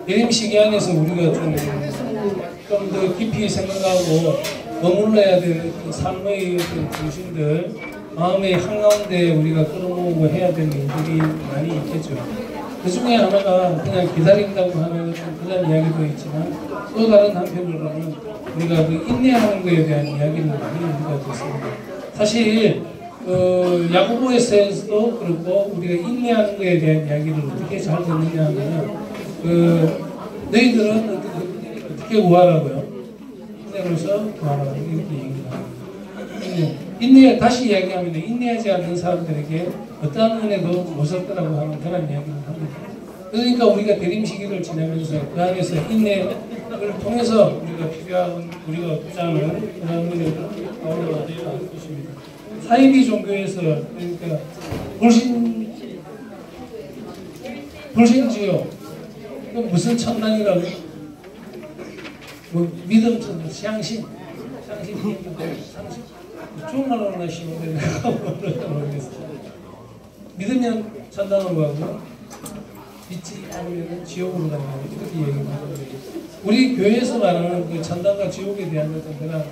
내림시기 안에서 우리가 좀 더 깊이 생각하고 머물러야 되는 그 삶의 어떤 중심들, 마음의 한가운데 우리가 끌어모으고 해야 되는 일들이 많이 있겠죠. 그 중에 하나가 그냥 기다린다고 하는 그런 이야기도 있지만, 또 다른 한편으로는 우리가 그 인내하는 것에 대한 이야기를 많이 우리가 듣습니다. 사실 야고보에서도 그렇고 우리가 인내하는 것에 대한 이야기를 어떻게 잘 듣느냐 하면 너희들은 어떻게 구하라고요? 인내로서 구하라고 이렇게 얘기합니다. 인내, 다시 이야기하면 인내하지 않는 사람들에게 어떠한 은혜도 못 얻더라고 하는 그런 이야기를 합니다. 그러니까 우리가 대림시기를 지나면서 그 안에서 인내를 통해서 우리가 필요한, 우리가 주장하는 그런 은혜를 얻어야 할 것입니다. 사이비 종교에서, 그러니까 불신지요. 무슨 천당이라고? 뭐 믿음 천당, 상심. 중국말로는 쉬운데 내가 모르겠어요. 믿으면 천당으로 가고 믿지 않으면 지옥으로 가는 거 이렇게 얘기합니다. 우리 교회에서 말하는 그 천당과 지옥에 대한 어떤 그런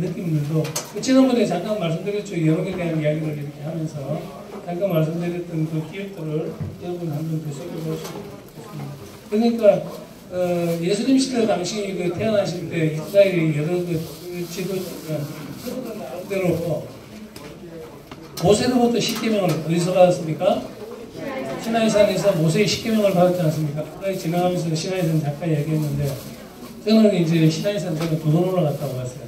느낌들도 지난번에 잠깐 말씀드렸죠. 영역에 대한 이야기를 이렇게 하면서 잠깐 말씀드렸던 그 기억들을 여러분 한번 되새겨보시고 있습니다. 그러니까 예수님 시대 당시 그 태어나실 때 이스라엘의 여러 그 지도자대로 모세로부터 10계명을 어디서 받았습니까? 시나이산에서 모세의 10계명을 받았지 않습니까? 까지 지나가면서 시나이산 잠깐 얘기했는데, 저는 이제 시나이산 제가 2번 올라갔다고 봤어요.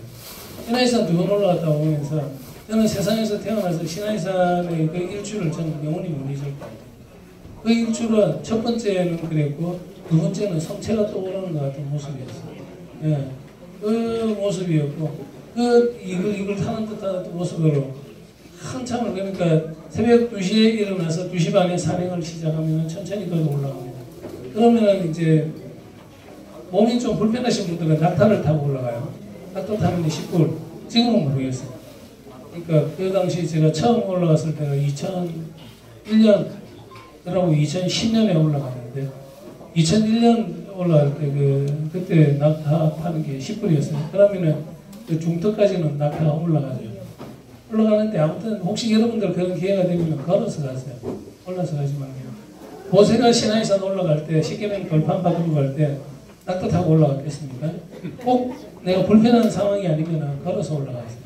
시나이산 2번 올라갔다 오면서 저는 세상에서 태어나서 시나이산의 그 일출을 저는 영원히 못 잊을 거예요. 그 일출은 첫 번째는 그랬고 두 번째는 성체가 떠오르는 것 같은 모습이었어요. 예. 그 모습이었고, 이걸 타는 듯한 모습으로 한참을, 그러니까 새벽 2시에 일어나서 2시 반에 산행을 시작하면 천천히 걸어 올라갑니다. 그러면 이제 몸이 좀 불편하신 분들은 낙타를 타고 올라가요. 낙타 타는 게 10불. 지금은 모르겠어요. 그러니까 그 당시 제가 처음 올라갔을 때가 2001년, 그러고 2010년에 올라갔는데, 2001년 올라갈 때 그때 낙타 타는 게 10불이었어요. 그러면은 그 중턱까지는 낙타가 올라가죠. 올라가는데 아무튼 혹시 여러분들 그런 기회가 되면 걸어서 가세요. 올라서 가지 말고. 모세가 시나이산 올라갈 때, 십계명 돌판 받으러 갈 때 낙타 타고 올라갔겠습니까? 꼭 내가 불편한 상황이 아니면 걸어서 올라가세요.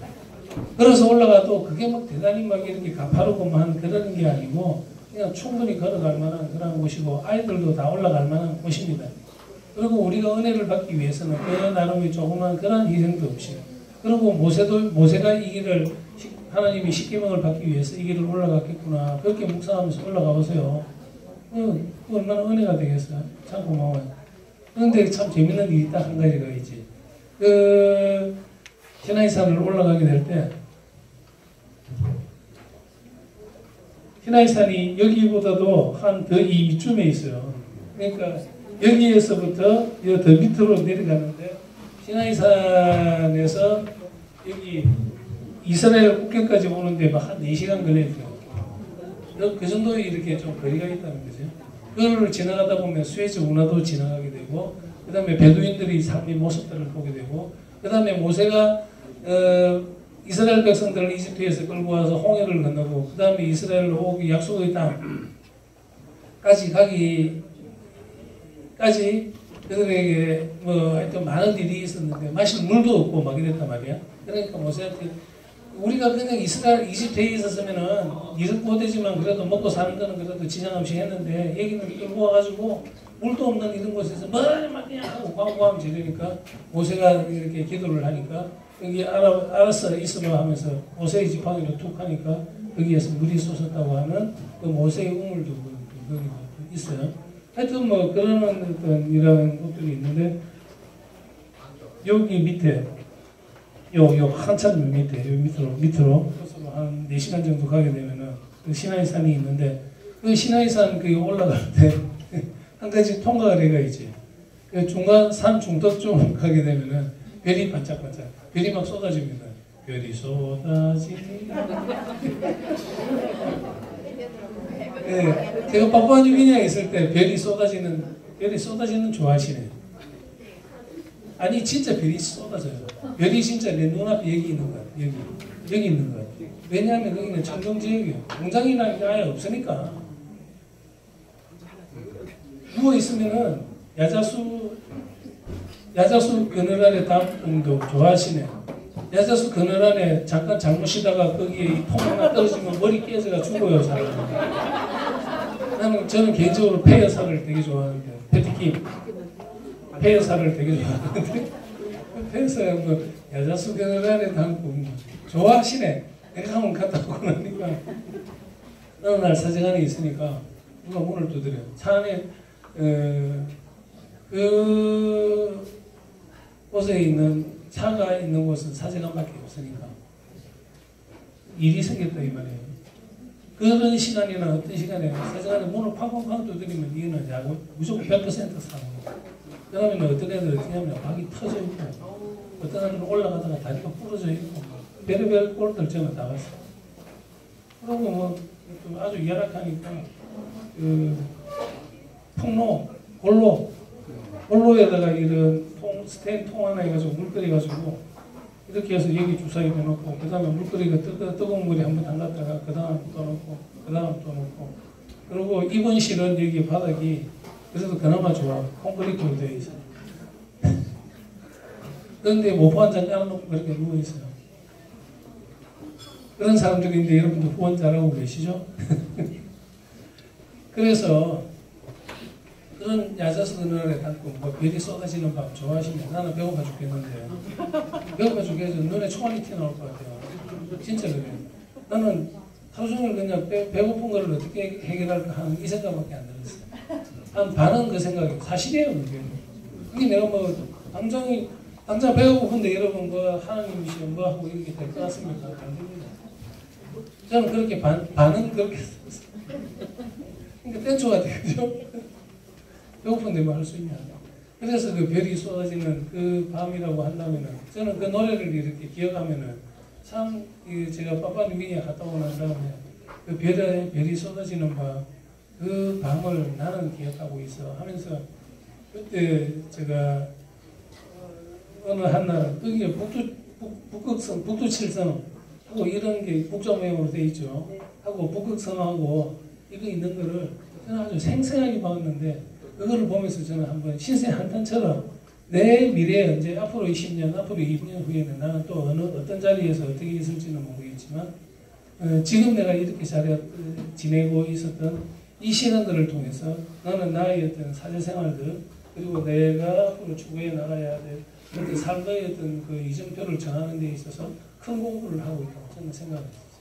걸어서 올라가도 그게 막 대단히 막 이렇게 가파르고만 그런 게 아니고 그냥 충분히 걸어갈 만한 그런 곳이고, 아이들도 다 올라갈 만한 곳입니다. 그리고 우리가 은혜를 받기 위해서는 그 나름의 조그만 그런 희생도 없이, 그리고 모세가 이 길을, 하나님이 십계명을 받기 위해서 이 길을 올라갔겠구나, 그렇게 묵상하면서 올라가 보세요. 얼마나 은혜가 되겠어요. 참 고마워요. 그런데 참 재밌는 일이 딱 한 가지가 있지. 시나이산을 올라가게 될 때, 시나이산이 여기보다도 한 더 이쯤에 있어요. 그러니까 여기에서부터 더 밑으로 내려가는데, 시나이산에서 여기 이스라엘 국경까지 오는데 막 한 4시간 걸려있어요. 그 정도 이렇게 좀 거리가 있다는 거죠. 그걸 지나가다 보면 수에즈 운하도 지나가게 되고, 그 다음에 베두인들이 삶의 모습들을 보게 되고, 그 다음에 모세가 이스라엘 백성들을 이집트에서 끌고 와서 홍해를 건너고, 그 다음에 이스라엘로 오기 약속의 땅까지 가기까지 그들에게 뭐 하여튼 많은 일이 있었는데 마실 물도 없고 막 이랬단 말이야. 그러니까 모세한테, 우리가 그냥 이집트에 있었으면은 일은 못되지만 그래도 먹고 사는 거는 그래도 지장 없이 했는데, 여기는 끌고 와가지고 물도 없는 이런 곳에서 뭐라니 말이야 하고 광고하면 되니까 모세가 이렇게 기도를 하니까, 여기 알았어 있으면 하면서 모세의 지팡이로 툭 하니까 거기에서 물이 솟았다고 하는 그 모세의 우물도 거기 있어요. 하여튼 뭐 그런 어떤 이런 것들이 있는데, 여기 밑에 요 한참 밑에 밑으로 한 4시간 정도 가게 되면은 그 시나이산이 있는데, 그 시나이산 그 올라갈 때 한 가지 통과거리가 있지. 그 산 중턱쯤 가게 되면은 별이 반짝반짝, 별이 막 쏟아집니다. 별이 쏟아집니다. 네, 제가 파푸아뉴기니아에 있을 때 별이 쏟아지는 별이 쏟아지는 좋아하시네. 아니 진짜 별이 쏟아져요. 별이 진짜 내 눈앞에 여기 있는 거야. 여기 있는 거야. 왜냐하면 여기는 청정지역이에요. 공장이라는 게 아예 없으니까. 누워 있으면은 야자수 그늘 아래 담음도 좋아하시네. 야자수 그늘 안에 잠깐 잠못 쉬다가 거기에 통 하나 떨어지면 머리 깨져가 죽어요, 사람. 저는 개인적으로 폐여사를 되게 좋아하는데, 패티킴. 폐여사를 되게 좋아하는데, 폐여사가 뭐 야자수 그늘 안에 담고 뭐 좋아하시네. 내가 한번 갔다 오고 나니까 어느 날 사정안에 있으니까 누가 문을 두드려요. 차 안에 그 곳에 있는 차가 있는 곳은 사정안밖에 없으니까 일이 생겼다 이 말이에요. 그런 시간이나 어떤 시간에 사정안에 문을 팡팡팡 두드리면 이거는 야구 무조건 100% 사는 거예요. 그러면 어떤 애들 어떻게 하면 박이 터져 있고 어떤 애들은 올라가다가 다리가 부러져 있고 별의별 꼴들 저는 다 봤어요. 그리고 뭐 아주 열악하니까 그 통로, 골로에다가 이런 스테인 통 하나 해가지고 물 끓여가지고 이렇게 해서 여기 주사위 해놓고 그 다음에 물끓이가 뜨거운 물에 한번 담갔다가 그 다음 또 넣고 그 다음 또 넣고 그리고 입원실은 여기 바닥이 그래도 그나마 좋아. 콘크리트로 되어 있어요. 그런데 모포 한 장 깔아놓고 그렇게 누워있어요. 그런 사람들인데 여러분들 후원 잘하고 계시죠? 그래서 그런 야자수 그늘에 담고 뭐 별이 쏟아지는 밤 좋아하시면 나는 배고파 죽겠는데 배고파 죽겠어 눈에 총알이 튀어나올 것 같아요. 진짜 그래요. 나는 하루 종일 그냥 배고픈 거를 어떻게 해결할까 하는 이 생각밖에 안 들었어요. 한 반은 그 생각이 사실이에요. 그게 내가 뭐 당장 배고픈데 여러분 뭐 하나님이시여 뭐 하고 이렇게 될 것 같습니까? 안 됩니다. 저는 그렇게 반은 그렇게 썼어요. 그러니까 땡초가 되죠. 배고픈데 뭐 할 수 있냐. 그래서 그 별이 쏟아지는 그 밤이라고 한다면은 저는 그 노래를 이렇게 기억하면은 참 제가 파푸아뉴기니아 갔다 오고 난 다음에 그 별이 쏟아지는 밤 그 밤을 나는 기억하고 있어 하면서 그때 제가 어느 한날 거기에 북극성, 북두칠성 하고 이런 게 북조 모양으로 되어 있죠. 하고 북극성하고 이거 있는 거를 저는 아주 생생하게 봤는데 그거를 보면서 저는 한번 신세 한탄처럼 내 미래에 이제 앞으로 20년, 앞으로 20년 후에는 나는 또 어떤 자리에서 어떻게 있을지는 모르겠지만 지금 내가 이렇게 잘 지내고 있었던 이 시간들을 통해서 나는 나의 어떤 사회생활들 그리고 내가 앞으로 추구해 나가야 될 어떤 삶의 어떤 그 이정표를 정하는 데 있어서 큰 공부를 하고 있다고 저는 생각했었어요.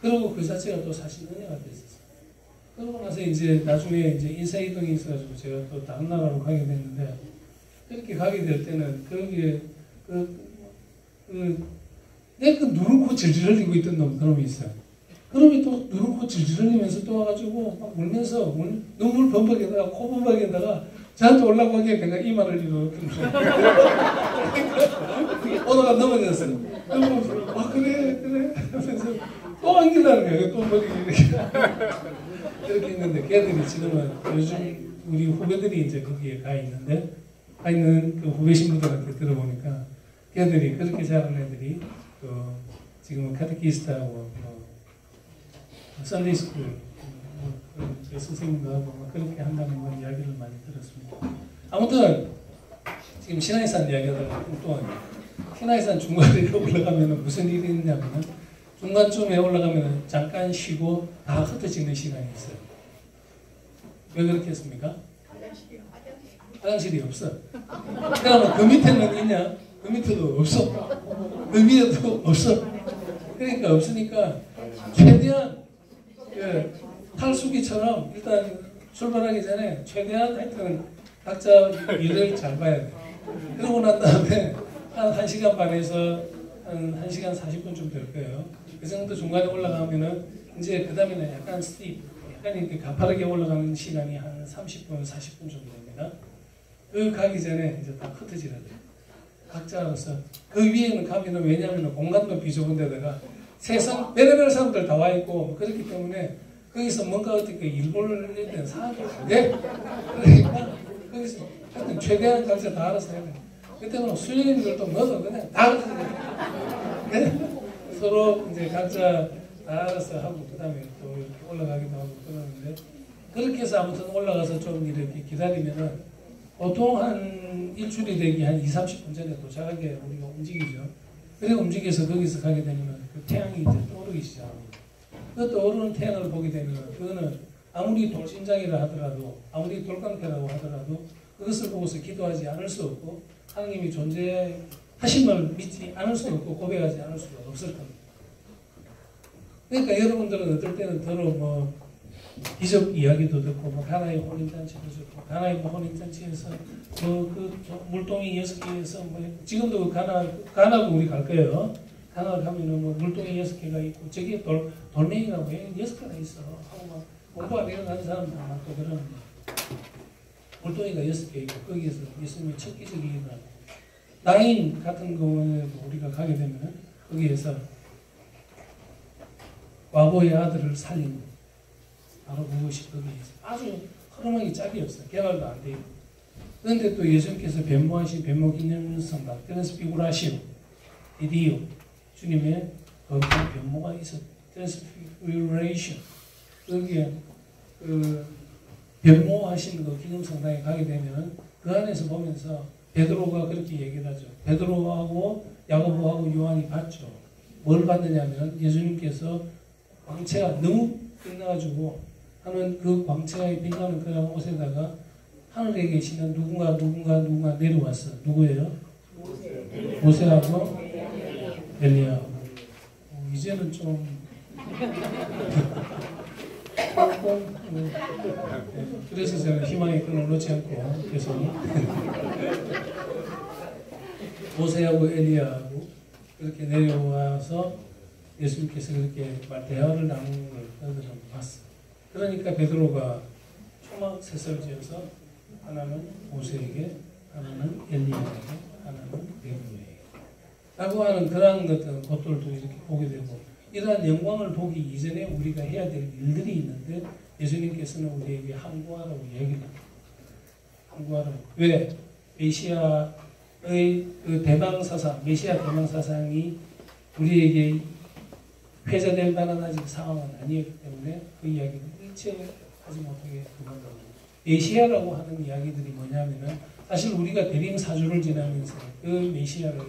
그리고 그 자체가 또 사실 은혜가 됐었어요. 그러고 나서 이제 나중에 이제 인사이동이 있어가지고 제가 또 다른 나라로 가게 됐는데 그렇게 가게 될 때는 거기에 내가 누르고 질질 흘리고 있던 그놈이 있어요. 그놈이 또 누르고 질질 흘리면서 또 와가지고 막 울면서 눈물 범벅에다가 코 범벅에다가 저한테 올라고 하기에 내가 이마를 이렇게 오다가 넘어졌어요. 그러고 그래 하면서 또 안길라는 거예요. 또 머리 이렇게 했는데 걔들이 지금은 요즘 우리 후배들이 이제 거기에 가 있는 그 후배 신부들한테 들어보니까 걔들이 그렇게 자란 애들이 지금은 카테키스트하고 썬데이스쿨 선생님도 하고 그렇게 한다는 건 이야기를 많이 들었습니다. 아무튼 지금 신화의산 이야기하다가 뚱뚱하게 신화의산 중간에 올라가면 무슨 일이 있냐면 중간쯤에 올라가면 잠깐 쉬고 다 흩어지는 시간이 있어요. 왜 그렇게 했습니까? 화장실이 없어. 그러면 그 밑에는 있냐? 그 밑에도 없어. 그 위에도 없어. 그러니까 없으니까 최대한 탈수기처럼 일단 출발하기 전에 최대한 하여튼 각자 일을 잘 봐야 돼. 그러고 난 다음에 한 1시간 반에서 한 1시간 40분쯤 될 거예요. 그 정도 중간에 올라가면은 이제 그 다음에는 약간 스티프, 약간 이렇게 가파르게 올라가는 시간이 한 30분, 40분 정도 됩니다. 그 가기 전에 이제 다 흩어지라 돼요. 각자로서. 그 위에는 가면은 왜냐하면 공간도 비좁은 데다가 세상 별의별 사람들 다 와 있고 그렇기 때문에 거기서 뭔가 어떻게 일본을 했던 사람들 네? 그러니까 거기서 하여튼 최대한 각자 다 알아서 해야 돼. 그때는 수련님들도 뭐도 그냥 다 알아서 해. 네? 서로 이제 각자 다 알아서 하고 그 다음에 또 이렇게 올라가기도 하고 그러는데 그렇게 해서 아무튼 올라가서 좀 이렇게 기다리면은 보통 한 일주일이 되기 한 20-30분 전에 도착하게 우리가 움직이죠. 그리고 움직여서 거기서 가게 되면 그 태양이 이제 떠오르기 시작합니다. 그 떠오르는 태양을 보게 되면 그거는 아무리 돌심장이라 하더라도 아무리 돌깡패라고 하더라도 그것을 보고서 기도하지 않을 수 없고 하나님이 존재하심을 믿지 않을 수 없고 고백하지 않을 수가 없을 겁니다. 그러니까 여러분들은 어떨 때는 더러 기적 이야기도 듣고 가나의 혼인잔치도 듣고 가나의 혼인잔치에서 그 물동이 6개에서 지금도 가나도 우리 갈 거예요. 가나 가면은 물동이 6개가 있고 저기에 돌멩이가 왜 6개가 있어 하고 막 공부 안 일어나는 사람들 많고 그러는데 물동이가 6개 있고 거기에서 예수님의 첫 기적이 일어나고 나인 같은 경우에 우리가 가게 되면 거기에서 과거의 아들을 살린 바로 그것이 거기에서 아주 흐름하기 짝이 없어요. 개발도 안 돼 있고. 그런데 또 예수님께서 변모하신 변모기념성당 트랜스피구라시오 드디어 주님의 거룩한 변모가 있었 트랜스피구레이션 거기에 그 변모하신 그 기념성당에 가게 되면 그 안에서 보면서 베드로가 그렇게 얘기를 하죠. 베드로하고 야고보하고 요한이 봤죠. 뭘 봤느냐면 예수님께서 광채가 너무 빛나가지고 하는 그 광채가 빛나는 그런 옷에다가 하늘에 계시는 누군가 내려왔어. 누구예요? 모세하고 엘리야하고. 이제는 좀 그래서 제가 희망의 끈을 놓지 않고 계속 모세하고 엘리야하고 그렇게 내려와서 예수님께서 그렇게 대화를 나누는 걸 너희들은 봤어. 그러니까 베드로가 초막 셋을 지어서 하나는 모세에게, 하나는 엘리야에게, 하나는 베드로에게 라고 하는 그런 것들도 이렇게 보게 되고 이러한 영광을 보기 이전에 우리가 해야 될 일들이 있는데 예수님께서는 우리에게 항구하라고 얘기를 합니다. 항구하라고. 왜? 메시아의 그 대망사상, 메시아 대망사상이 우리에게 회자될 만한 아직 상황은 아니었기 때문에 그 이야기는 일체 하지 못하게 그만둬요. 메시아라고 하는 이야기들이 뭐냐면은 사실 우리가 대림사주를 지나면서 그 메시아를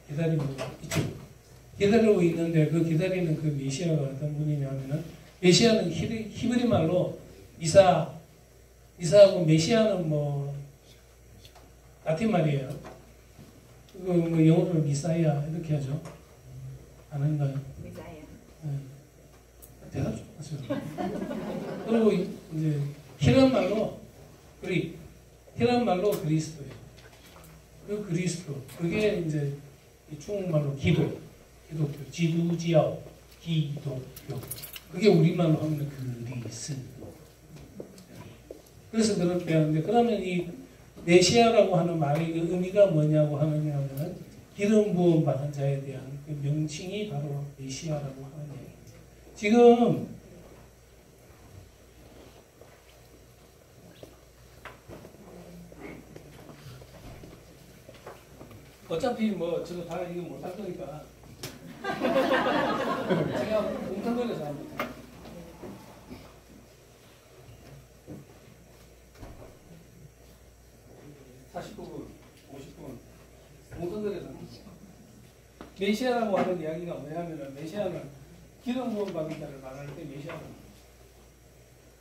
기다리고 있죠. 기다리고 있는데 그 기다리는 그 메시아가 어떤 분이냐면은 메시아는 히브리 말로 이사하고 메시아는 라틴 말이에요. 영어로 미사야 이렇게 하죠. 아닌가요? 네. 대답 좀 하세요. 그리고 이제 히란 말로 그리스도예요. 그 그리스도 그게 이제 중국말로 기독교, 지두지ao, 기독교. 그게 우리말로 하면 그리스도. 그래서 그렇게 하는데 그러면 이 메시아라고 하는 말의 그 의미가 뭐냐고 하느냐면 기름 부음 받은 자에 대한 그 명칭이 바로 메시아라고 하는 얘기예요. 지금 어차피 저거 다 이거 못할 거니까 제가 뭉텅거려서 합니다. 메시아라고 하는 이야기가 뭐냐면은 메시아는 기름 부음 받은 자를 말할 때 메시아입니다.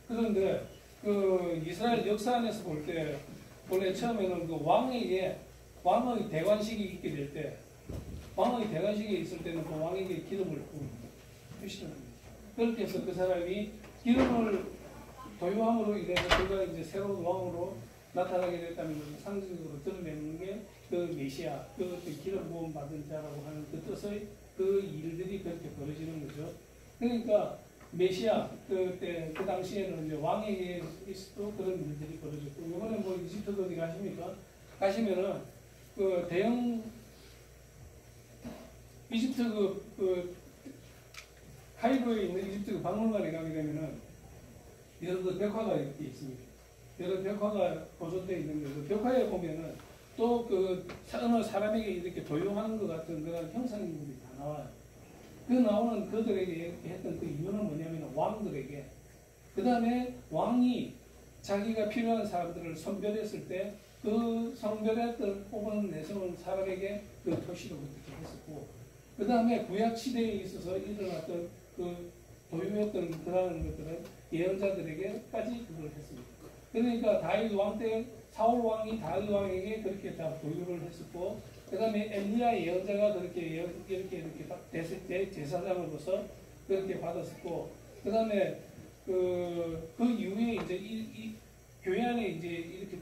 그런데 그 이스라엘 역사 안에서 볼 때 원래 처음에는 그 왕의 대관식이 있게 될 때 왕의 대관식이 있을 때는 그 왕에게 기름을 부읍니다. 표시를 합니다. 그렇게 해서 그 사람이 기름을 도유함으로 인해서 그가 이제 새로운 왕으로 나타나게 됐다는 것을 상징적으로 드러내는 게 그 메시아, 그 기름 부음 받은 자라고 하는 그 뜻의 그 일들이 그렇게 벌어지는 거죠. 그러니까 메시아 그때 그 당시에는 이제 왕에게도 그런 일들이 벌어졌고 이번에 이집트 어디 가십니까? 가시면은 그 대형 이집트 그 카이로에 있는 이집트 그 박물관에 가게 되면은 여러 그 벽화가 이렇게 있습니다. 여러 벽화가 보존되어 있는 거예요. 그 벽화에 보면은 또 그 어느 사람에게 이렇게 도용하는 것 같은 그런 형상들이 다 나와요. 그 나오는 그들에게 했던 그 이유는 뭐냐면 왕들에게, 그 다음에 왕이 자기가 필요한 사람들을 선별했을 때 그 선별했던 뽑은 내세운 사람에게 그 표시를 그렇게 했었고, 그 다음에 구약 시대에 있어서 일어났던 그 도용했던 그러한 것들은 예언자들에게까지 그걸 했습니다. 그러니까 다윗 왕 때 사울 왕이 다윗 왕에게 그렇게 다 도용을 했었고, 그 다음에 엘리야 예언자가 그렇게 이렇게 딱 됐을 때 제사장으로서 그렇게 받았었고, 그 다음에 그 이후에 이제 이 교회 안에 이제 이렇게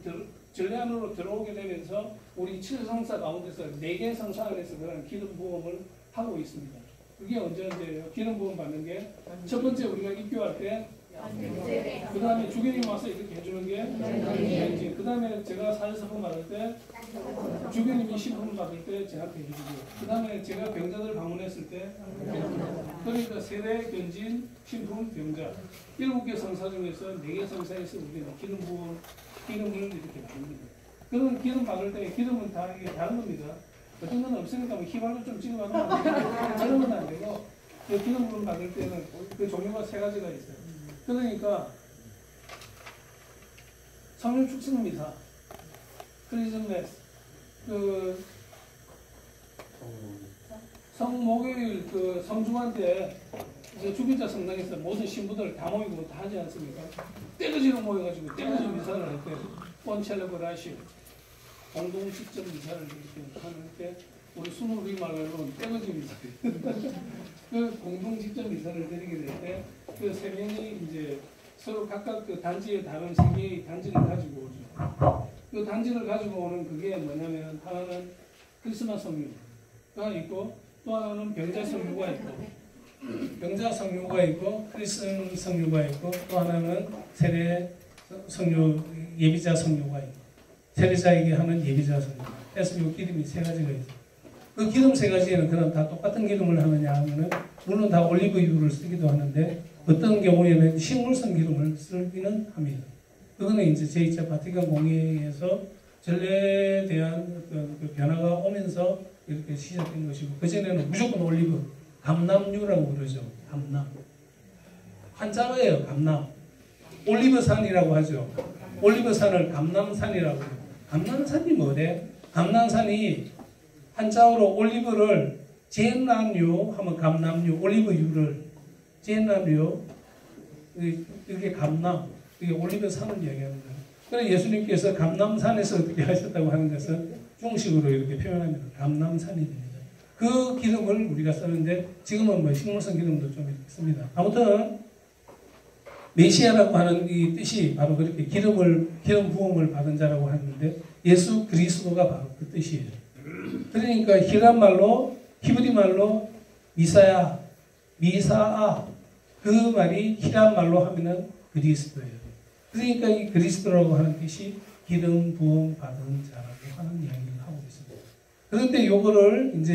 전례 안으로 들어오게 되면서 우리 7성사 가운데서 4개 성사 안에서 그런 기름 부음을 하고 있습니다. 그게 언제예요? 기름 부음 받는 게 첫 번째 우리가 입교할 때, 그 다음에 주교님 와서 이렇게 해주는 게, 그 다음에 제가 사제선포 받을 때, 주교님이 신분 받을 때 저한테 해주고, 그 다음에 제가 병자들 방문했을 때, 그러니까 세례, 견진, 신분, 병자 7개 성사 중에서 4개 성사에서 우리가 기름을 이렇게 받습니다. 그런 기름 받을 때 기름은 다 이게 다른 겁니다. 어떤 건 없으니까 뭐 휘발유 좀 찍어가면 그런 건 안 되고, 그 기름 받을 때는 그 종류가 3가지가 있어요. 그러니까 성령 축성 미사, 크리스마스, 그 성목요일 그 성중한테 이제 주기자 성당에서 모든 신부들 다 모이고 다 하지 않습니까? 떼거지로 모여가지고 떼거지 미사를 할 때, 본첼레브라시 공동 직접 미사를 이렇게 하는데, 우리 순우 말로는 떼거지 미사예요. 그 공동 직접 미사를 드리게 될 때, 그 3명이 이제 서로 각각 그 단지에 다른 3개의 단지를 가지고 오죠. 그 단지를 가지고 오는 그게 뭐냐면, 하나는 크리스마스 성류가 있고, 또 하나는 병자 성류가 있고, 병자 성류가 있고, 크리스마스 성류가 있고, 또 하나는 세례 성류, 예비자 성류가 있고, 세례자에게 하는 예비자 성류. 그래서 이 기름이 3가지가 있어요. 그 기름 3가지에는 그럼 다 똑같은 기름을 하느냐 하면은, 물론 다 올리브유를 쓰기도 하는데, 어떤 경우에는 식물성 기름을 쓰기는 합니다. 그거는 이제 제2차 바티칸 공회에서 전례에 대한 그 변화가 오면서 이렇게 시작된 것이고, 그전에는 무조건 올리브, 감남유라고 그러죠. 감남. 한자어예요, 감남. 올리브산이라고 하죠. 올리브산을 감남산이라고 해요. 감남산이 뭐래? 감남산이 한자어로 올리브를 젠남유 하면 감남유, 올리브유를 젠남유, 이렇게 감남, 이게 올리브산을 이야기하는 거예요. 그래서 예수님께서 감남산에서 어떻게 하셨다고 하는 것은 중식으로 이렇게 표현하면 감남산이 됩니다. 그 기름을 우리가 쓰는데, 지금은 뭐 식물성 기름도 좀 있습니다. 아무튼 메시아라고 하는 이 뜻이 바로 그렇게 기름 부음을 받은 자라고 하는데, 예수 그리스도가 바로 그 뜻이에요. 그러니까 히람 말로, 히브리 말로 미사야, 미사아, 그 말이 히람 말로 하면은 그리스도예요. 그러니까 이 그리스도라고 하는 뜻이 기름 부음 받은 자라고 하는 이야기를 하고 있습니다. 그런데 요거를 이제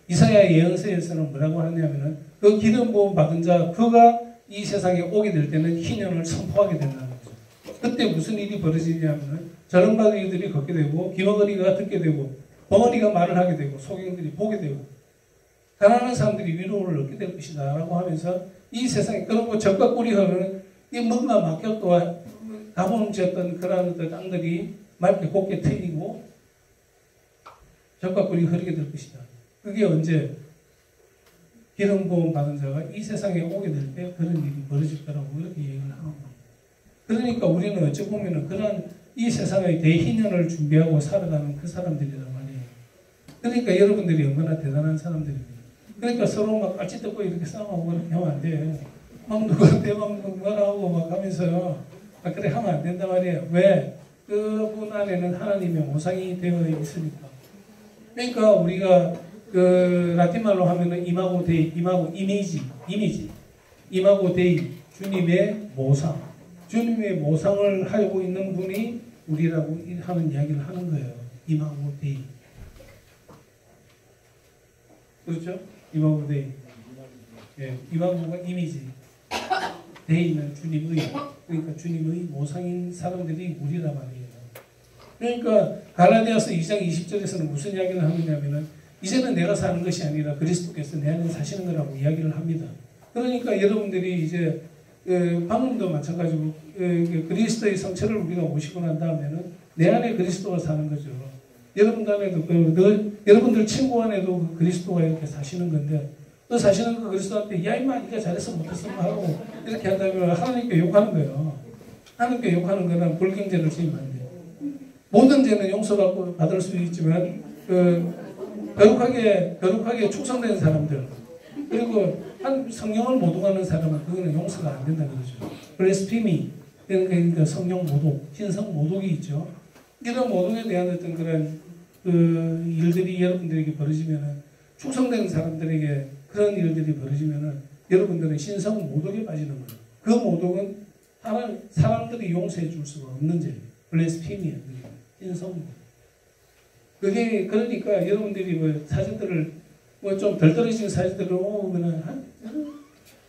이사야 예언서에서는 뭐라고 하냐면은, 그 기름 부음 받은 자, 그가 이 세상에 오게 될 때는 희년을 선포하게 된다는 거죠. 그때 무슨 일이 벌어지냐면은, 저런바리들이 걷게 되고, 기머거리가 듣게 되고, 벙어리가 말을 하게 되고, 소경들이 보게 되고, 가난한 사람들이 위로를 얻게 될 것이다 라고 하면서, 이 세상에, 그리고 적과 꿀이 흐르는 이 뭔가 막혔고 가뭄지었던 그런 땅들이 맑게 곱게 트이고 적과 꿀이 흐르게 될 것이다. 그게 언제? 기름 부음 받은 자가 이 세상에 오게 될 때 그런 일이 벌어질 거라고 이렇게 얘기를 하는 겁니다. 그러니까 우리는 어찌 보면은 그런 이 세상의 대희년을 준비하고 살아가는 그 사람들이란 말이에요. 그러니까 여러분들이 얼마나 대단한 사람들입니다. 그러니까 서로 막 깔치 뜯고 이렇게 싸움하고 그렇게 하면 안 돼. 막 누구한테 막 뭐라고 막 하면서 그래 하면 안 된단 말이에요. 왜? 그분 안에는 하나님의 모상이 되어 있으니까. 그러니까 우리가 그 라틴말로 하면은 이마고 데이, 이마고 이미지, 이마고 데이, 주님의 모상, 주님의 모상을 하고 있는 분이 우리라고 하는 이야기를 하는 거예요. 이마고 데이. 그렇죠? 이마고 데이. 예, 이마고가 이미지. 대의는 주님의, 그러니까 주님의 모상인 사람들이 우리라 말이에요. 그러니까 갈라디아서 2장 20절에서는 무슨 이야기를 하느냐면은 이제는 내가 사는 것이 아니라 그리스도께서 내 안에 사시는 거라고 이야기를 합니다. 그러니까 여러분들이 이제 방금도 마찬가지고 그리스도의 성체를 우리가 모시고 난 다음에는 내 안에 그리스도가 사는 거죠. 여러분들 안에도 여러분들 친구 안에도 그 그리스도가 이렇게 사시는 건데 또 사시는 그 그리스도한테 야 이마 네가 잘했어 못했어 하고 이렇게 한다면 하나님께 욕하는 거예요. 하나님께 욕하는 거는 불경죄를 지으면 안 돼요. 모든 죄는 용서받을 수 있지만 거룩하게 축성된 사람들 그리고 성령을 모독하는 사람은 그거는 용서가 안 된다는 거죠. 블레스피미 그러니까 성령 모독, 신성 모독이 있죠. 이런 모독에 대한 어떤 그런 일들이 여러분들에게 벌어지면은 축성된 사람들에게 그런 일들이 벌어지면은 여러분들은 신성 모독에 빠지는 거예요. 그 모독은 사람들이 용서해 줄 수가 없는 죄예요. 블레스피미야. 신성 모독. 그게 그러니까 여러분들이 뭐 사진들을 뭐 좀 덜 떨어진 사진들을 오면은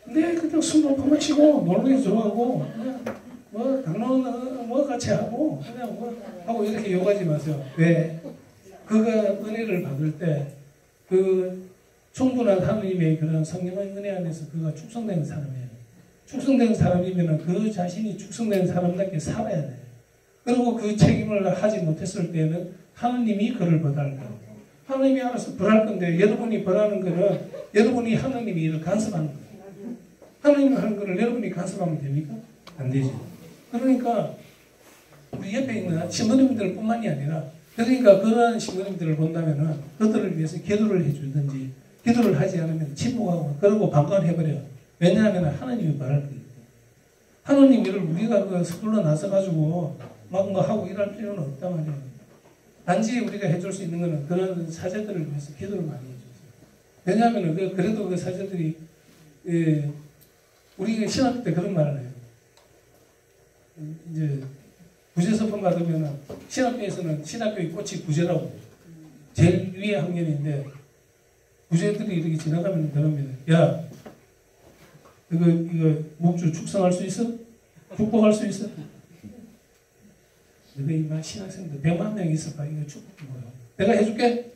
네 그냥 술 먹고 마시고 놀러 좋아하고 그냥 뭐 강론 뭐 같이 하고 그냥 뭐 하고 이렇게 욕하지 마세요. 왜? 그가 은혜를 받을 때 그 충분한 하나님의 그런 성령의 은혜 안에서 그가 축성된 사람이에요. 축성된 사람이면은 그 자신이 축성된 사람답게 살아야 돼요. 그리고 그 책임을 하지 못했을 때는 하나님이 그를 벌할 거예요. 하나님이 알아서 벌할 건데 여러분이 벌하는 거는 여러분이 하나님이 일을 간섭하는 거예요. 하나님이 하는 거를 여러분이 간섭하면 됩니까? 안 되죠. 그러니까 우리 옆에 있는 신부님들 뿐만이 아니라 그러니까 그러한 신부님들을 본다면은 그들을 위해서 기도를 해주든지 기도를 하지 않으면 침묵하고 그러고 방관해버려요. 왜냐하면 하나님이 말할 거예요. 하나님 일을 우리가 그 서둘러 나서가지고 막 뭐 하고 일할 필요는 없단 말이에요. 단지 우리가 해줄 수 있는 거는 그런 사제들을 위해서 기도를 많이 해주세요. 왜냐하면 그래도 그 사제들이 우리 신학교 때 그런 말을 해요. 이제 구제서품 받으면 신학교에서는 신학교의 꽃이 구제라고 제일 위의 학년인데 구제들이 이렇게 지나가면 그럽니다. 야 이거 목주 축성할 수 있어? 축복할 수 있어? 너희 이만 신학생들 100만 명 있어봐. 이거 축복 뭐야? 내가 해줄게?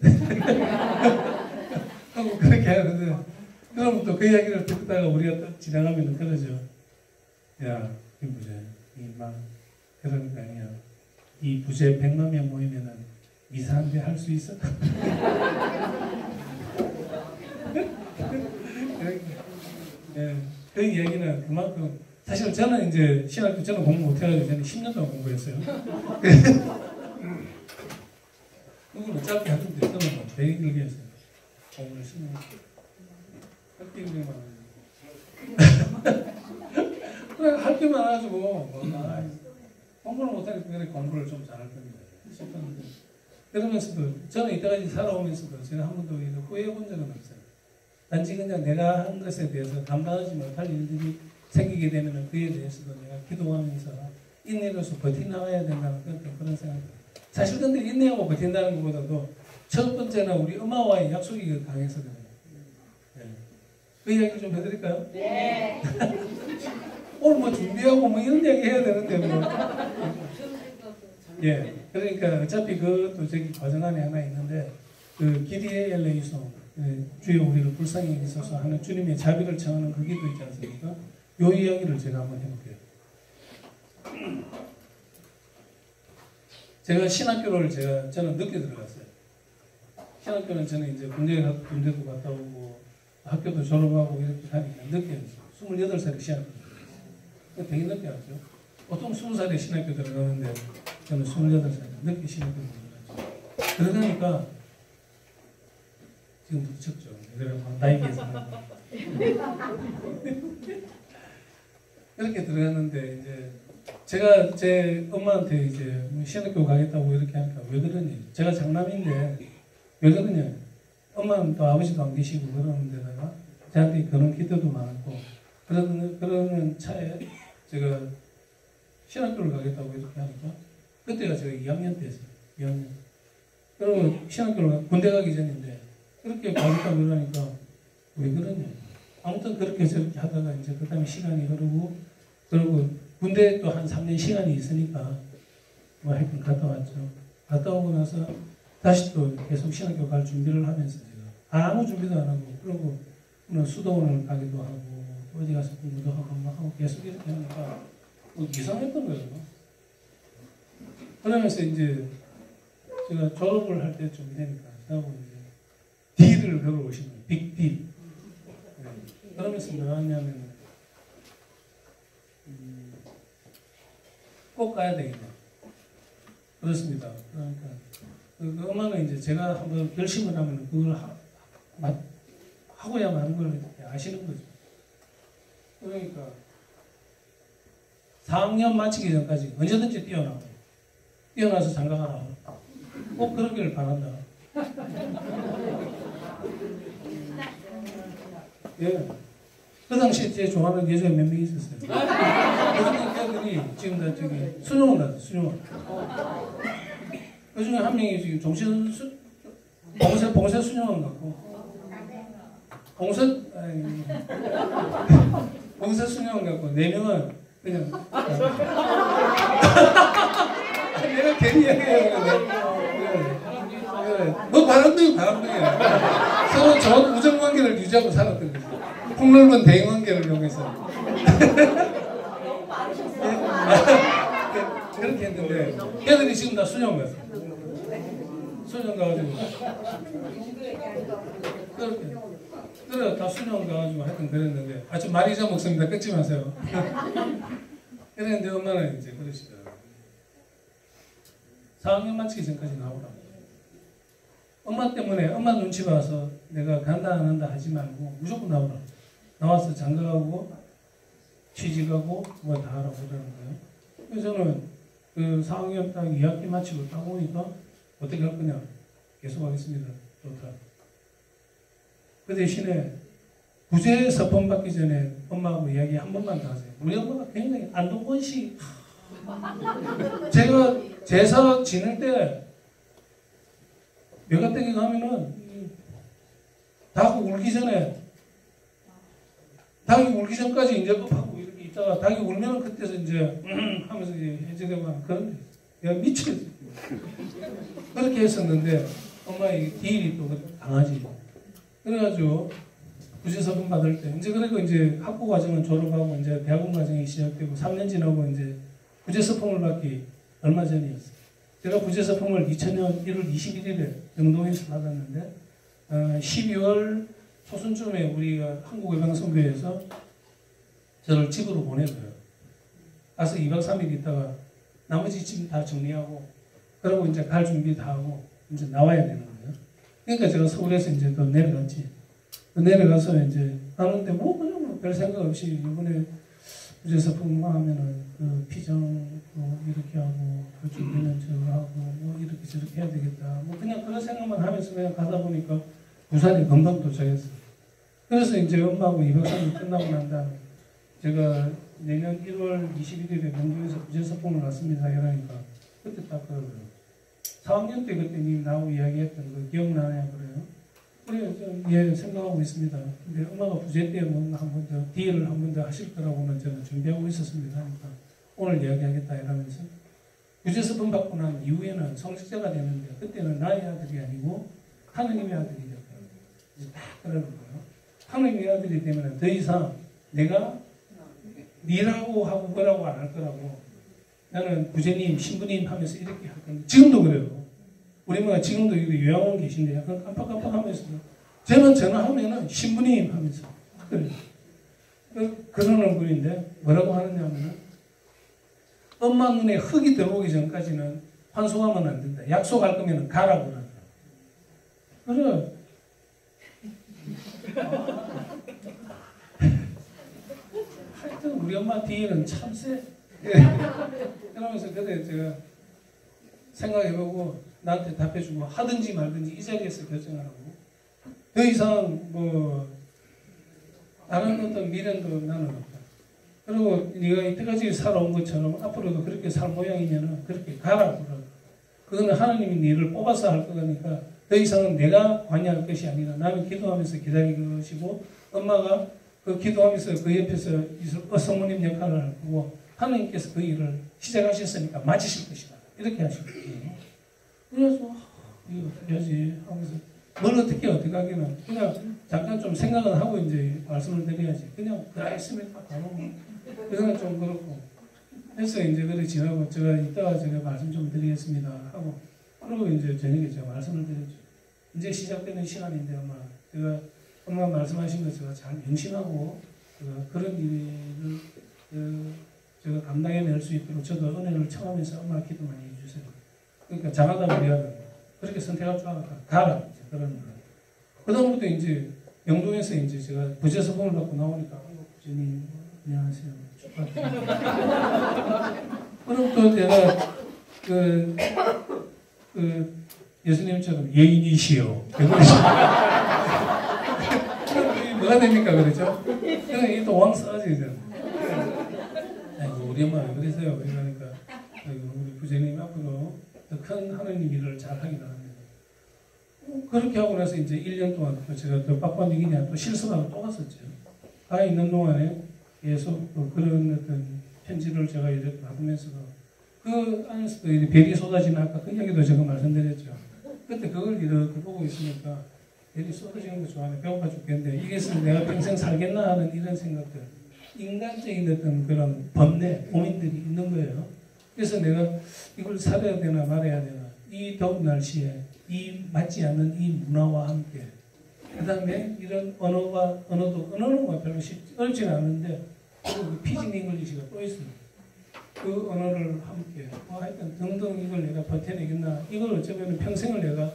하고 그렇게 하거든. 그럼 또 그 이야기를 듣다가 우리가 또 지나가면 그러죠. 야, 이 부제, 이만 그러니까 아니야. 이 부제 100만 명 모이면은 이사한테 할 수 있어? 네, 그 이야기는 그만큼 사실 저는 이제 신학교 저는 공부 못해가지고 저는 10년 동안 공부했어요. 공부는 짧게 하던데 저는 뭐 되게 길게 했어요. 공부를 10년. 할게 할 게 많아가지고 공부를 못하니까 그래 공부를 좀 잘할 겁니다. 싶었는데 그러면서도 저는 이때까지 살아오면서도 제가 한 번도 후회해본 적은 없어요. 단지 그냥 내가 한 것에 대해서 감당하지 못할 일들이 생기게 되면 그에 대해서도 내가 기도하면서 인내로서 버텨나가야 된다는 그런 생각입니다. 사실 근데 인내하고 버틴다는 것보다도 첫 번째는 우리 엄마와의 약속이 강해서 그래요. 네. 그 이야기 좀 해드릴까요? 네. 오늘 뭐 준비하고 뭐 이런 이야기 해야 되는데 뭐. 예. 그러니까 어차피 그것도 저기 과정 안에 하나 있는데 그 기리에 엘레이소 주여 우리를 불쌍히 여기소서 하는 주님의 자비를 청하는 그 기도 있지 않습니까? 이 이야기를 제가 한번 해볼게요. 제가 신학교를 저는 늦게 들어갔어요. 신학교는 저는 이제 군대도 갔다 오고 학교도 졸업하고 이렇게 하니까 늦게 했어요. 28살에 신학교 되게 늦게 왔죠. 보통 20살에 신학교 들어가는데 저는 28살에 늦게 신학교 들어갔죠. 들어가니까 지금부터 쳤죠. 나이 계산하는 이렇게 들어갔는데 이제 제가 제 엄마한테 이제 신학교 가겠다고 이렇게 하니까 왜 그러니? 제가 장남인데 왜 그러냐? 엄마는 또 아버지도 안 계시고 그러는데다가 저한테 그런 기도도 많았고 그러는 차에 제가 신학교를 가겠다고 이렇게 하니까 그때가 제가 2학년 때였어요. 2학년. 그리고 신학교를 군대 가기 전인데 그렇게 가겠다고 그러니까 왜 그러냐? 아무튼 그렇게 저렇게 하다가 이제 그 다음에 시간이 흐르고 그리고 군대 또 한 3년 시간이 있으니까 뭐 하여튼 갔다 왔죠. 갔다 오고 나서 다시 또 계속 신학교 갈 준비를 하면서 제가 아무 준비도 안 하고 그리고 수도원을 가기도 하고 어디 가서 공부도 하고 막 하고 계속 이렇게 하니까 뭐 이상했던 거예요. 그러면서 이제 제가 졸업을 할 때쯤 되니까 저하고 이제 D를 걸어오시는 거예요. 빅 D. 네. 그러면서 뭐 하냐면 꼭 가야 되겠네. 그렇습니다. 그러니까 그 음악은 이제 제가 한번 결심을 하면 그걸 하고야 마는 걸 아시는 거죠. 그러니까 4학년 마치기 전까지 언제든지 뛰어나서 장가가라. 꼭 그러기를 바란다. 예. 그 당시에 제 좋아하는 여자가 몇 명 있었어요. 그 애들이 지금 다 저기 수능을 나왔어요. 수능을. 그 중에 한 명이 지금 봉쇄 수능을 갖고 봉쇄 수능을 갖고 4명은 그냥 내가 괜히 얘기해요. 뭐 바람둥이야. 서로 좋은 우정관계를 유지하고 살았던 거죠. 폭넓은 대인관계를 이용해서. 그렇게 했는데 걔들이 지금 다 수능 갔어요. 수능 가가지고 그래 다 수능 가가지고 하여튼 그랬는데 아주 말이 좀 없습니다. 끊지 마세요. 그랬는데 엄마는 이제 그러시더라고요. 4학년 마치기 전까지 나오라고. 엄마 때문에 엄마 눈치 봐서 내가 간다 안 한다 하지 말고 무조건 나오라. 나와서 장가가고 취직하고 뭐 다 하라고 그러는 거예요. 그래서 저는 그 4학년 딱 2학기 마치고 딱 오니까 어떻게 할 거냐. 계속 하겠습니다. 좋다. 그 대신에 구제 서폰 받기 전에 엄마하고 이야기 한 번만 더 하세요. 우리 엄마가 굉장히 안동권식. 제가 제사 지낼 때 외가댁에 가면은 닭이 울기 전까지 이제 하고 이렇게 있다가 닭이 울면은 그때서 이제 하면서 이제 해제되고 그런 내가 미치겠어. 그렇게 했었는데 엄마의 디일이 또 강하지. 그래가지고 구제서분 받을 때 이제 그리고 이제 학부 과정은 졸업하고 이제 대학원 과정이 시작되고 3년 지나고 이제 구제서품을 받기 얼마 전이었어요. 제가 구제서품을 2000년 1월 21일에 영동에서 받았는데 12월 초순쯤에 우리가 한국외방선교회에서 저를 집으로 보내줘요. 가서 2박 3일 있다가 나머지 짐 다 정리하고 그러고 이제 갈 준비 다 하고 이제 나와야 되는 거예요. 그러니까 제가 서울에서 이제 또 내려갔지. 내려가서 이제 가는데 뭐 그냥 뭐 별 생각 없이 이번에 구제서품 하면은 그 피정 뭐 이렇게 하고 할 준비는 저거 하고 뭐 이렇게 저렇게 해야 되겠다. 뭐 그냥 그런 생각만 하면서 그냥 가다 보니까 부산에 금방 도착했어요. 그래서 이제 엄마하고 2박 3일 끝나고 난 다음에 제가 내년 1월 21일에 명동에서 구제서품을 왔습니다. 이러니까 그때 딱 그러더라고요. 4학년 때 그때 님 나하고 이야기했던 거 기억나냐 그래요. 그래 좀 예 생각하고 있습니다. 근데 엄마가 부재 때 뭔가 한 번 더 디엘을 한 번 더 하실 거라고는 저는 준비하고 있었습니다. 하니까 오늘 이야기하겠다 이러면서 구제서품 받고 난 이후에는 성직자가 되는데 그때는 나의 아들이 아니고 하느님의 아들이 됐더라고요. 이제 딱 그러는 거예요. 하느님의 아들이 되면 더 이상 내가 니라고 하고 뭐라고 안 할 거라고 나는 구제님, 신부님 하면서 이렇게 할 건데 지금도 그래요. 우리 엄마가 지금도 요양원 계신데 약간 깜빡깜빡하면서 저는 전화하면은 신부님 하면서 그래요. 그러는 분인데 뭐라고 하느냐 하면은 엄마 눈에 흙이 들어오기 전까지는 환송하면 안 된다. 약속할 거면 가라고 그러더라. 그래. 하여튼 우리 엄마 뒤에는 참 세. 그러면서 그때 제가 생각해보고 나한테 답해주고 하든지 말든지 이 자리에서 결정하라고. 더 이상 뭐 다른 어떤 미련도 나는 없다. 그리고 네가 이때까지 살아온 것처럼 앞으로도 그렇게 살 모양이면은 그렇게 가라고 그러고. 그거는 하나님이 너를 뽑아서 할 거니까 더 이상은 내가 관여할 것이 아니라 나는 기도하면서 기다릴 것이고 엄마가 그 기도하면서 그 옆에서 성모님 역할을 하고 하나님께서 그 일을 시작하셨으니까 마치실 것이다. 이렇게 하셨거든요. 그래서 이거 어떻게 하지 하면서 뭘 어떻게 하기는 그냥 잠깐 좀 생각은 하고 이제 말씀을 드려야지. 그냥 그래 있으면 딱 바로 그래서 좀 그렇고 해서 이제 그래 지나고 제가 이따가 제가 말씀 좀 드리겠습니다 하고 그리고 이제 저녁에 제가 말씀을 드렸죠. 이제 시작되는 시간인데 아마 제가 엄마 말씀하신 것 제가 잘 명심하고 그런 일을 제가 감당해낼 수 있도록 저도 은혜를 청하면서 엄마 기도 많이 해주세요. 그러니까 장하다고 그래야 그렇게 선택할 줄 알았다. 가라. 이제 그런 거. 그다음부터 이제 영동에서 이제 제가 부재서봉을 받고 나오니까 부재님 안녕하세요. 축하드립니다. 그럼 또 제가 예수님처럼 예인이시여. 뭐가 됩니까 그러죠? 그러니까 이게 또 왕 싸지잖아요. 아이고 우리 엄마 왜 그러세요? 그러니까 우리 부재님 앞으로 더 큰 하나님 일을 잘 하기 바랍니다. 그렇게 하고 나서 이제 1년 동안 또 제가 또 빡빡이기냐 또 실수하고 또 갔었죠. 가 있는 동안에 계속 또 그런 어떤 편지를 제가 이렇게 받으면서도 그 안에서도 별이 쏟아지는 아까 그 이야기도 제가 말씀드렸죠. 그때 그걸 이렇게 보고 있으니까 별이 쏟아지는 거 좋아하네. 배고파 죽겠는데 이게서 내가 평생 살겠나 하는 이런 생각들. 인간적인 어떤 그런 번뇌, 고민들이 있는 거예요. 그래서 내가 이걸 살아야 되나 말아야 되나. 이 더운 날씨에 이 맞지 않는 이 문화와 함께 그 다음에 이런 언어는 뭐 별로 어렵지는 않은데 피진 잉글리시가 또 있어요. 그 언어를 함께 하여튼 등등 이걸 내가 버텨내겠나. 이걸 어쩌면 평생을 내가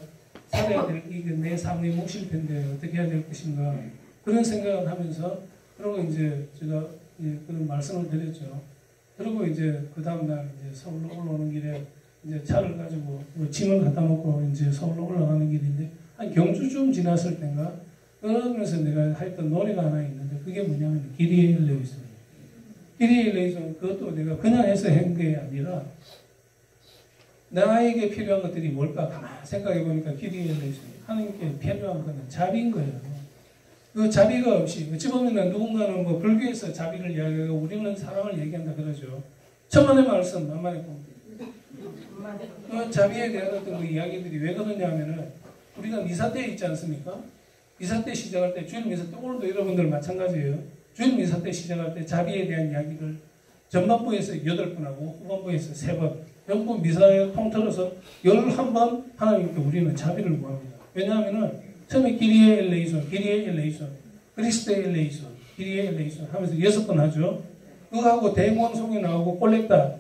살아야 될 이게 내 삶의 몫일 텐데 어떻게 해야 될 것인가. 그런 생각을 하면서 그리고 이제 제가 그런 말씀을 드렸죠. 그리고 이제 그 다음날 이제 서울로 올라오는 길에 이제 차를 가지고 짐을 갖다 놓고 이제 서울로 올라가는 길인데 한 경주쯤 지났을 때인가 그러면서 내가 했던 노래가 하나 있는데 그게 뭐냐면 기리에 일레이션. 기리에 일레이션 그것도 내가 그냥 해서 한 게 아니라 나에게 필요한 것들이 뭘까 가만히 생각해 보니까 기리에 일레이션 하나님께 필요한 것은 자비인 거예요. 그 자비가 없이 어찌 보면 누군가는 뭐 불교에서 자비를 이야기하고 우리는 사랑을 얘기한다 그러죠. 천만의 말씀 만만의 공. 그 자비에 대한 어떤 그 이야기들이 왜 그러냐면은 우리가 미사 때 있지 않습니까? 미사 때 시작할 때 주일 미사 때 오늘도 여러분들 마찬가지예요. 주일 미사 때 시작할 때 자비에 대한 이야기를 전반부에서 8번하고 후반부에서 3번 연구 미사에 통틀어서 11번 하나님께 우리는 자비를 구합니다. 왜냐하면은 처음에 기리에 엘레이손, 기리에 엘레이손, 그리스도의 엘레이손, 기리에 엘레이손 하면서 6번 하죠. 그거하고 대원송이 나오고 꼴렉다,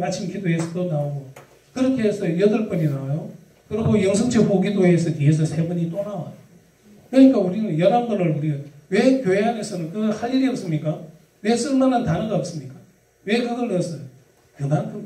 마침 기도에서도 나오고 그렇게 해서 8번이 나와요. 그리고 영성체 후기도에서 뒤에서 3번이 또 나와요. 그러니까 우리는 11번을 우리가 왜 교회 안에서는 그거 할 일이 없습니까? 왜 쓸만한 단어가 없습니까? 왜 그걸 넣었어요? 그만큼